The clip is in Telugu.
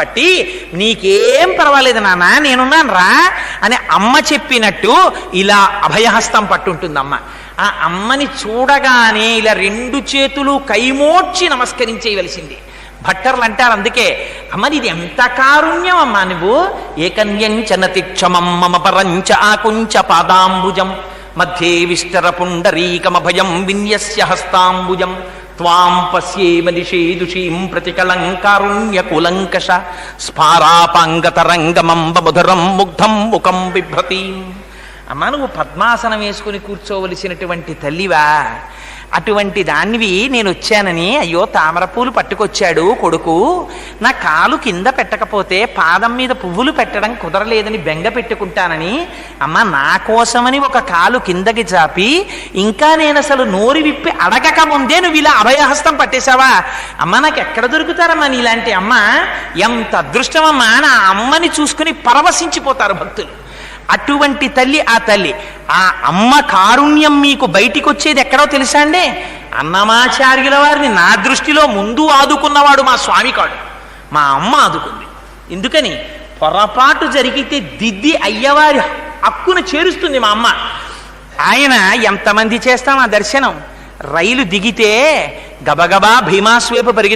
పట్టి నీకేం పర్వాలేదు నాన్న నేనున్నాను రా అని అమ్మ చెప్పినట్టు ఇలా అభయహస్తం పట్టుంటుంది అమ్మ. ఆ అమ్మని చూడగానే ఇలా రెండు చేతులు కైమోడ్చి నమస్కరించేయవలసింది. భట్టర్లు అంటారు అందుకే, అమ్మ ఇది ఎంత కారుణ్యం అమ్మా నువ్వు. ఏకన్యంచనతి క్షమం మమ పరంచ ఆకుంచ పాదాంబుజం మధ్యే విష్టర పుండరీకమభయం విన్యస్య హస్తాంబుజం త్వాం పశ్యేమ నిషేదుషీం ప్రతికలంకారుణ్యకులంకష స్ఫారాపాంగతరంగమంబ మధురం ముగ్ధం ముఖం బిభ్రతీం. అమ్మా నువ్వు పద్మాసనం వేసుకుని కూర్చోవలసినటువంటి తల్లివా, అటువంటి దానివి నేను వచ్చానని అయ్యో తామరపూలు పట్టుకొచ్చాడు కొడుకు, నా కాలు కింద పెట్టకపోతే పాదం మీద పువ్వులు పెట్టడం కుదరలేదని బెంగ పెట్టుకుంటానని అమ్మ నా కోసమని ఒక కాలు కిందకి చాపి ఇంకా నేను అసలు నోరు విప్పి అడగక ముందే నువ్వు ఇలా అభయహస్తం పట్టేశావా. అమ్మ నాకు ఎక్కడ దొరుకుతారమ్మా నీలాంటి అమ్మ. ఎంత అదృష్టమమ్మా, నా అమ్మని చూసుకుని పరవశించిపోతారు భక్తులు. అటువంటి తల్లి ఆ తల్లి. ఆ అమ్మ కారుణ్యం మీకు బయటికి వచ్చేది ఎక్కడో తెలుసా అండి? అన్నమాచార్యుల వారిని నా దృష్టిలో ముందు ఆదుకున్నవాడు మా స్వామి కాడు, మా అమ్మ ఆదుకుంది. ఎందుకని పొరపాటు జరిగితే దిద్ది అయ్యవారి హక్కును చేరుస్తుంది మా అమ్మ. ఆయన ఎంతమంది చేస్తాం ఆ దర్శనం. రైలు దిగితే గబగబా భీమాస్వేపు పరిగెత్తి